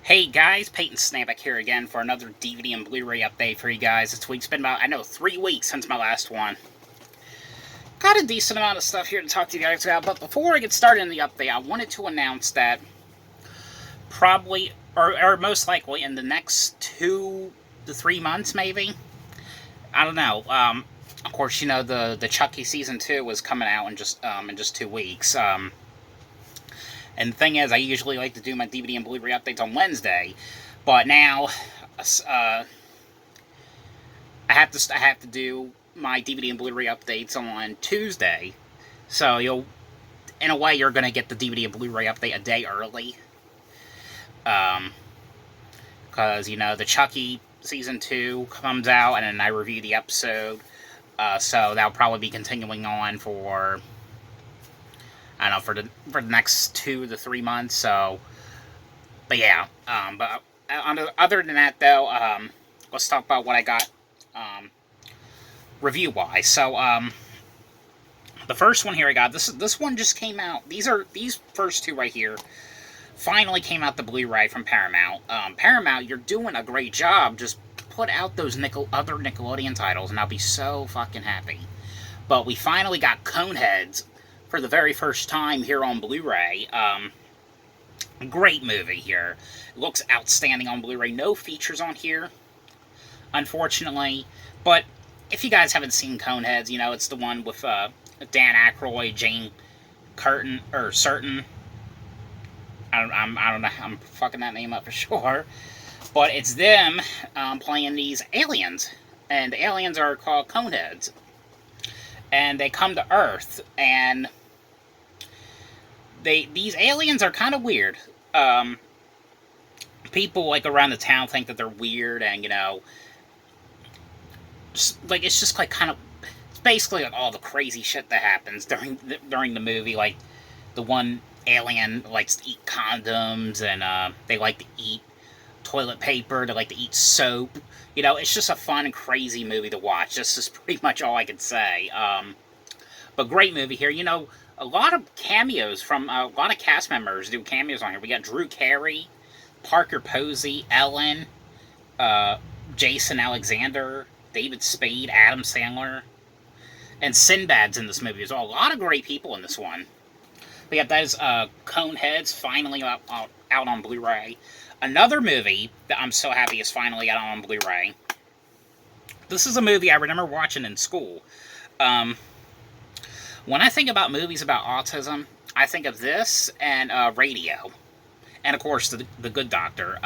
Hey guys, Peyton Snaback here again for another DVD and Blu-ray update for you guys. This week's been about, 3 weeks since my last one. Got a decent amount of stuff here to talk to you guys about, but before I get started in the update, I wanted to announce that probably, or most likely, in the next 2 to 3 months, maybe? I don't know. Of course, you know, the Chucky Season 2 was coming out in just 2 weeks. And the thing is, I usually like to do my DVD and Blu-ray updates on Wednesday, but now I have to do my DVD and Blu-ray updates on Tuesday. So in a way, you're gonna get the DVD and Blu-ray update a day early, because the Chucky Season 2 comes out, and then I review the episode. So that'll probably be continuing on for, I don't know, for the next 2 to 3 months. So, but yeah. But other than that, though, let's talk about what I got review-wise. So, the first one here I got, this one just came out. These first two right here finally came out the Blu-ray from Paramount. Paramount, you're doing a great job. Just put out those other Nickelodeon titles, and I'll be so fucking happy. But we finally got Coneheads for the very first time here on Blu-ray. Great movie here. It looks outstanding on Blu-ray. No features on here, unfortunately. But if you guys haven't seen Coneheads, it's the one with Dan Aykroyd, Jane Curtin, or Certain. I don't know. I'm fucking that name up for sure. But it's them playing these aliens. And the aliens are called Coneheads. And they come to Earth, and these aliens are kind of weird. People around the town think that they're weird, and it's just it's basically all the crazy shit that happens during the movie. Like, the one alien likes to eat condoms, and they like to eat toilet paper. They like to eat soap. It's just a fun, crazy movie to watch. This is pretty much all I can say. But great movie here. A lot of cameos from a lot of cast members do cameos on here. We got Drew Carey, Parker Posey, Ellen, Jason Alexander, David Spade, Adam Sandler, and Sinbad's in this movie. There's a lot of great people in this one. But yeah, that is Coneheads, finally out on Blu-ray. Another movie that I'm so happy is finally out on Blu-ray. This is a movie I remember watching in school. When I think about movies about autism, I think of this and Radio. And, of course, the Good Doctor.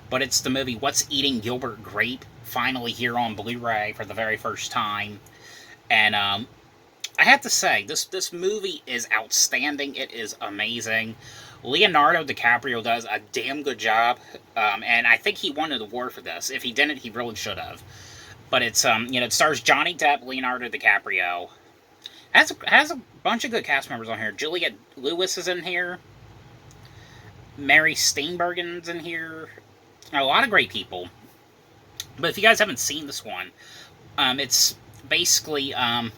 But it's the movie What's Eating Gilbert, Grape, finally here on Blu-ray for the very first time. And I have to say, this movie is outstanding. It is amazing. Leonardo DiCaprio does a damn good job. And I think he won an award for this. If he didn't, he really should have. But it's, it stars Johnny Depp, Leonardo DiCaprio. Has a bunch of good cast members on here. Juliette Lewis is in here. Mary Steenburgen's in here. A lot of great people. But if you guys haven't seen this one, it's basically, Johnny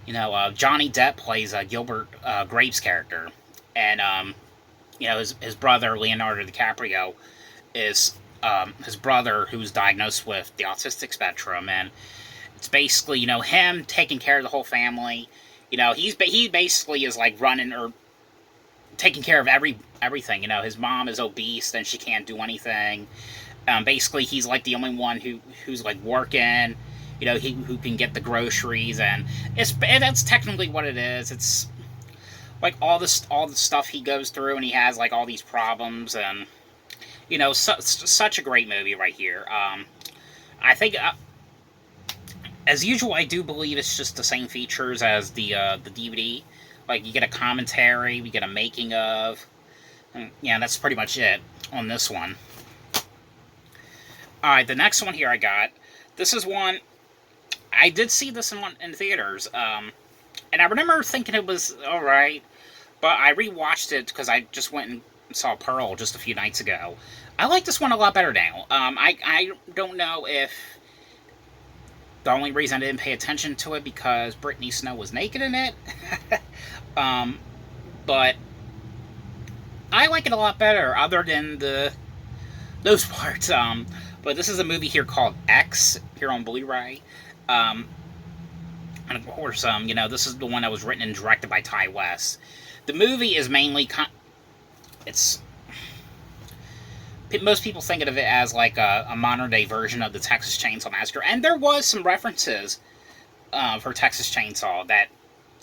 Depp plays Gilbert Grape's character. And, his brother, Leonardo DiCaprio, is his brother who's diagnosed with the autistic spectrum. And it's basically, him taking care of the whole family. He basically is like running or taking care of everything. His mom is obese and she can't do anything. Basically, he's like the only one who's like working. Who can get the groceries, and that's technically what it is. It's like all the stuff he goes through, and he has like all these problems, and such a great movie right here. I think. As usual, I do believe it's just the same features as the DVD. Like, you get a commentary, we get a making of. And, yeah, that's pretty much it on this one. Alright, the next one here I got. This is one... I did see this in theaters. And I remember thinking it was alright. But I rewatched it because I just went and saw Pearl just a few nights ago. I like this one a lot better now. I don't know if... The only reason I didn't pay attention to it because Brittany Snow was naked in it. But I like it a lot better, other than the those parts. But this is a movie here called X here on Blu-ray. Um, and of course, this is the one that was written and directed by Ty West. The movie is mainly it's most people think of it as like a modern day version of the Texas Chainsaw Massacre, and there was some references for Texas Chainsaw that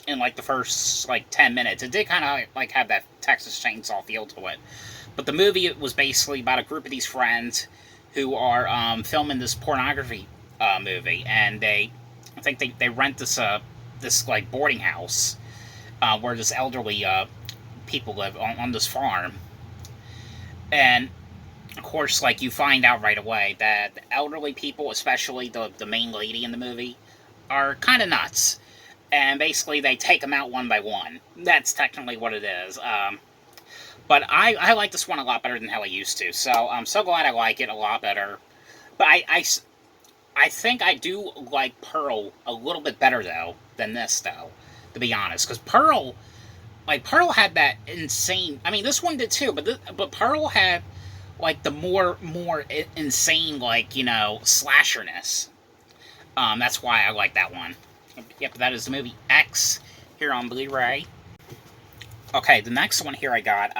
in like the first like 10 minutes it did kind of like have that Texas Chainsaw feel to it. But the movie was basically about a group of these friends who are filming this pornography movie, and I think they rent this like boarding house where this elderly people live on this farm, and of course, like, you find out right away that the elderly people, especially the main lady in the movie, are kind of nuts. And basically, they take them out one by one. That's technically what it is. But I like this one a lot better than how I used to. So I'm so glad I like it a lot better. But I think I do like Pearl a little bit better, though, than this, though, to be honest. Because Pearl had that insane... I mean, this one did too, but Pearl had like the more insane, like, slasherness. That's why I like that one. Yep, that is the movie X here on Blu-ray. Okay, the next one here I got,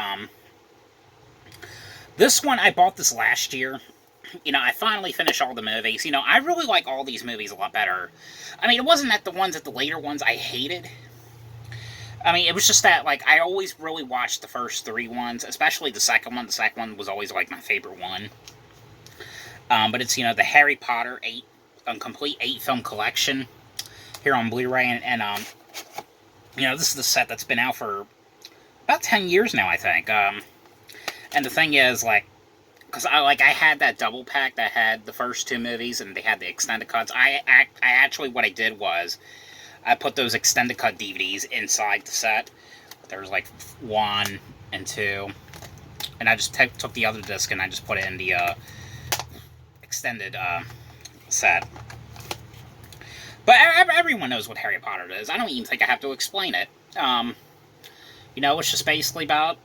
this one I bought this last year. I finally finished all the movies. I really like all these movies a lot better. I mean, it wasn't that the later ones I hated. I mean, it was just that, like, I always really watched the first 3 ones, especially the second one. The second one was always, like, my favorite one. But it's, the Harry Potter complete 8-film collection here on Blu-ray. And this is the set that's been out for about 10 years now, I think. And the thing is, like, because I had that double pack that had the first 2 movies, and they had the extended cuts. I actually, what I did was, I put those extended cut DVDs inside the set. There was like 1 and 2. And I just took the other disc and I just put it in the extended set. But everyone knows what Harry Potter is. I don't even think I have to explain it. It's just basically about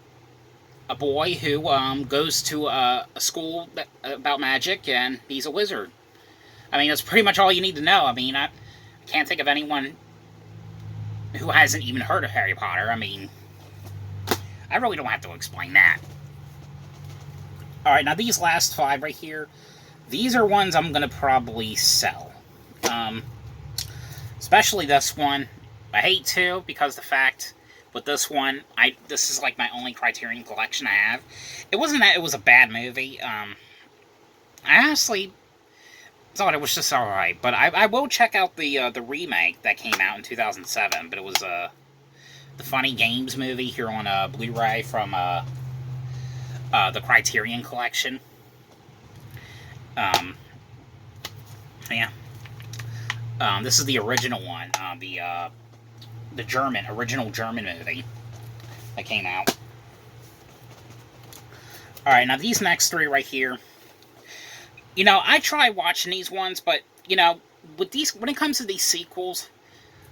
a boy who goes to a school about magic, and he's a wizard. I mean, that's pretty much all you need to know. I mean, I can't think of anyone who hasn't even heard of Harry Potter. I mean, I really don't have to explain that. Alright, now these last 5 right here, these are ones I'm going to probably sell. Especially this one. I hate to, because the fact with this one, this is like my only Criterion collection I have. It wasn't that it was a bad movie. I honestly thought it was just alright, but I will check out the remake that came out in 2007, but it was the Funny Games movie here on Blu-ray from the Criterion collection. Yeah. This is the original one, the original German movie that came out. Alright, now these next 3 right here, I try watching these ones, but, with these, when it comes to these sequels,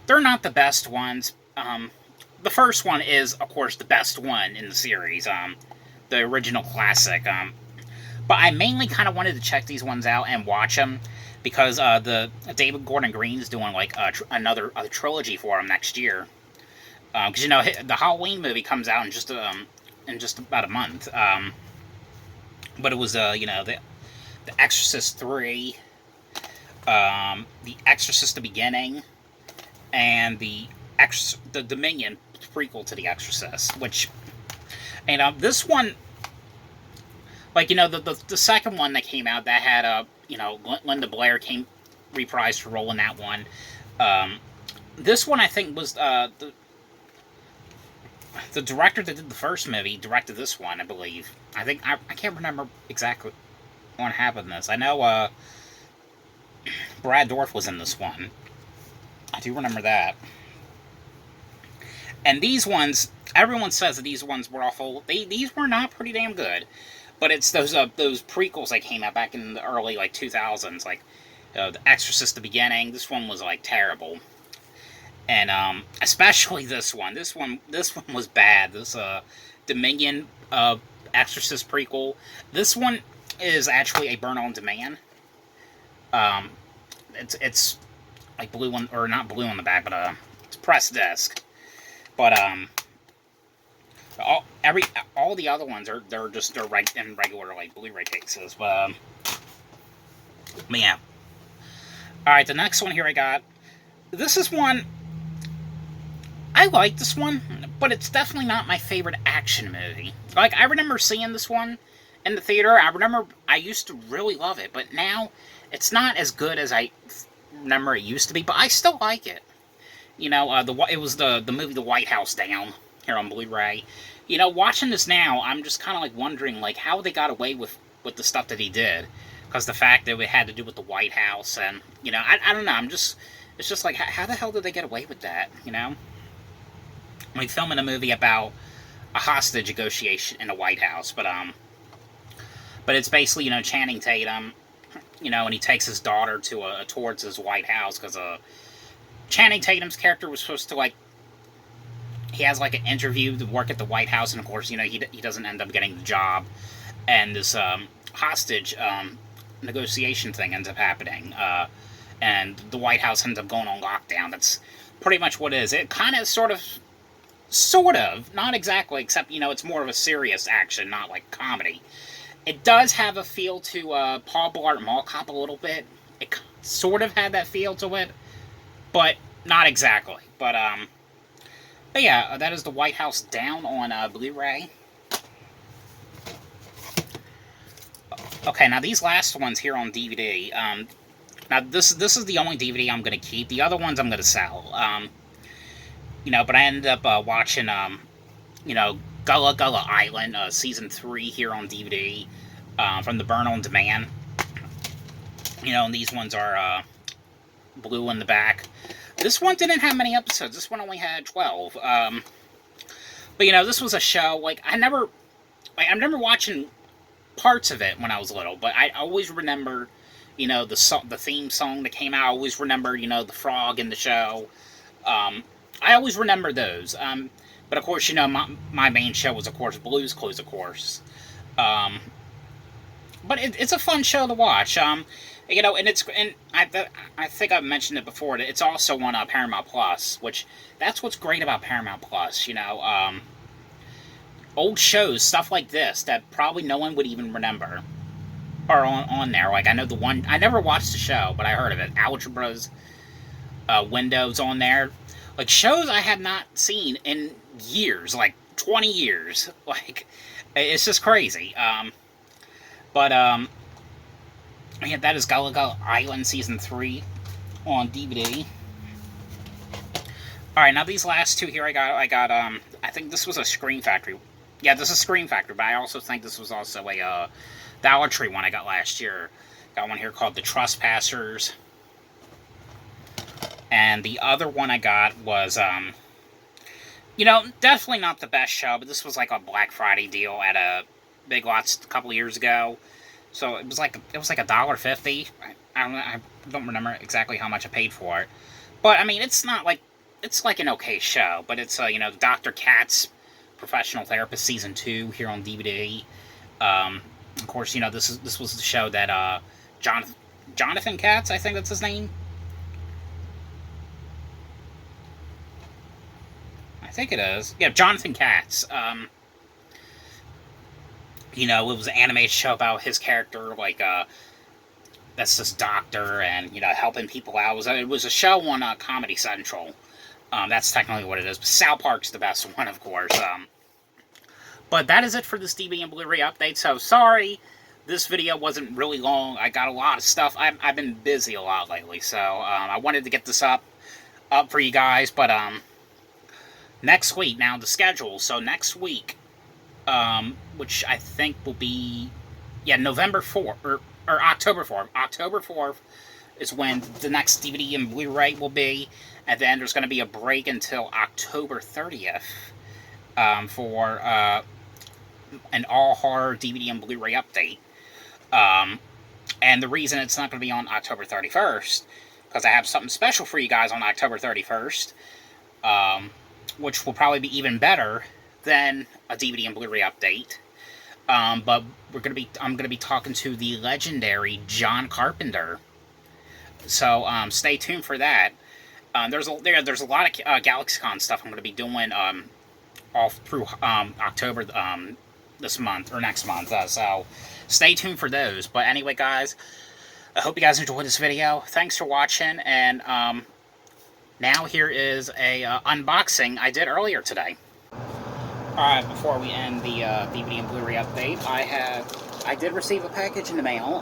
they're not the best ones. The first one is, of course, the best one in the series, the original classic. But I mainly kind of wanted to check these ones out and watch them, because the David Gordon Green's doing, like, another trilogy for him next year. Because, the Halloween movie comes out in just about a month. But it was, the Exorcist 3, the Exorcist The Beginning, and the Dominion prequel to the Exorcist, which, this one, like, the second one that came out that had, Linda Blair reprised her role in that one. This one, I think, was, the director that did the first movie directed this one, I believe. I can't remember exactly what happened in this. I know, Brad Dourif was in this one. I do remember that. And these ones, everyone says that these ones were awful. These were not pretty damn good. But it's those prequels that came out back in the early, like, 2000s, like, The Exorcist The Beginning. This one was, like, terrible. And, especially this one. This one was bad. This, Dominion, Exorcist prequel. This one, is actually a burn on demand. Um, it's like blue on, or not blue on the back, but it's pressed disc. But all the other ones are they're in regular like Blu-ray cases. But yeah. All right, the next one here I got. This is one I like this one, but it's definitely not my favorite action movie. Like, I remember seeing this one in the theater. I remember I used to really love it, but now it's not as good as I remember it used to be, but I still like it. You know, it was the movie The White House Down here on Blu-ray. You know, watching this now, I'm just kind of like wondering like how they got away with the stuff that he did, because the fact that it had to do with the White House, and you know, I don't know. It's just like how the hell did they get away with that? You know, like filming a movie about a hostage negotiation in the White House, but it's basically, you know, Channing Tatum, you know, and he takes his daughter to towards his White House because Channing Tatum's character was supposed to, like, he has like an interview to work at the White House, and of course, you know, he doesn't end up getting the job, and this hostage negotiation thing ends up happening, and the White House ends up going on lockdown. That's pretty much what it is. It kind of sort of, not exactly, except, you know, it's more of a serious action, not like comedy. It does have a feel to Paul Blart Mall Cop a little bit. It sort of had that feel to it, but not exactly. But yeah, that is The White House Down on Blu-ray. Okay, now these last ones here on DVD. Now this is the only DVD I'm going to keep. The other ones I'm going to sell. You know, but I ended up watching, you know, Gullah Island, Season 3 here on DVD, from the Burn On Demand. You know, and these ones are blue in the back. This one didn't have many episodes. This one only had 12. But, you know, this was a show, like, I remember watching parts of it when I was little, but I always remember, you know, the theme song that came out. I always remember, you know, the frog in the show. I always remember those. But of course, you know, my main show was, of course, Blue's Clues, of course. But it's a fun show to watch. You know, and I think I've mentioned it before. It's also on Paramount Plus, which that's what's great about Paramount Plus. You know, old shows, stuff like this that probably no one would even remember are on there. Like, I know the one, I never watched the show, but I heard of it. Algebra's Windows on there. Like, shows I have not seen in years, like 20 years. Like, it's just crazy. But yeah, that is Gullah Island Season 3 on DVD. Alright, now these last two here I got, I think this was a Scream Factory. Yeah, this is Scream Factory, but I also think this was also a Dollar Tree one I got last year. Got one here called The Trespassers. And the other one I got was, you know, definitely not the best show, but this was like a Black Friday deal at a Big Lots a couple years ago. So it was like $1.50. I don't remember exactly how much I paid for it, but I mean, it's not like, it's like an okay show, but it's you know, Dr. Katz, Professional Therapist Season 2 here on DVD. Of course, you know, this was the show that Jonathan Katz, I think that's his name. I think it is. Yeah, Jonathan Katz. You know, it was an animated show about his character, like, that's this doctor, and, you know, helping people out. It was a show on Comedy Central. That's technically what it is. But South Park's the best one, of course. But that is it for this DVD and Blu-ray update. So, sorry, this video wasn't really long. I got a lot of stuff. I've been busy a lot lately, so I wanted to get this up for you guys. But next week, now the schedule. So next week, which I think will be, yeah, November 4th, or October 4th. October 4th is when the next DVD and Blu-ray will be, and then there's going to be a break until October 30th for an all-horror DVD and Blu-ray update. And the reason it's not going to be on October 31st, because I have something special for you guys on October 31st, which will probably be even better than a DVD and Blu-ray update. But I'm gonna be talking to the legendary John Carpenter. So stay tuned for that. There's a lot of GalaxyCon stuff I'm gonna be doing all through October this month or next month. So stay tuned for those. But anyway, guys, I hope you guys enjoyed this video. Thanks for watching, and now here is a unboxing I did earlier today. Alright, before we end the DVD and Blu-ray update, I did receive a package in the mail.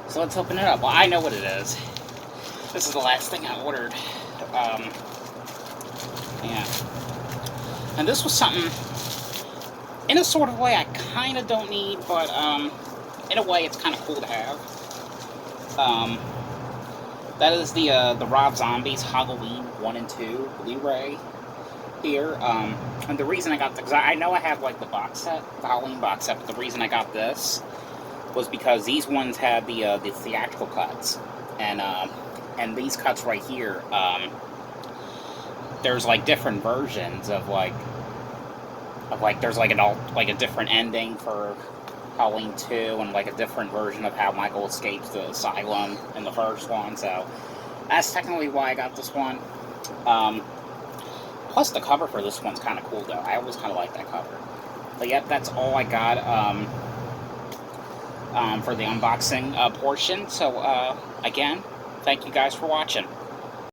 So let's open it up. Well, I know what it is. This is the last thing I ordered. Yeah. And this was something, in a sort of way, I kind of don't need, but in a way, it's kind of cool to have. That is the Rob Zombie's Halloween 1 and 2 Blu-ray here. And the reason I got this, because I know I have like the box set, the Halloween box set, but the reason I got this was because these ones had the theatrical cuts, and these cuts right here, there's like different versions of like there's like a different ending for Halloween 2, and like a different version of how Michael escapes the asylum in the first one. So that's technically why I got this one. Plus the cover for this one's kind of cool though. I always kind of like that cover. But yep, that's all I got for the unboxing portion. So again, thank you guys for watching.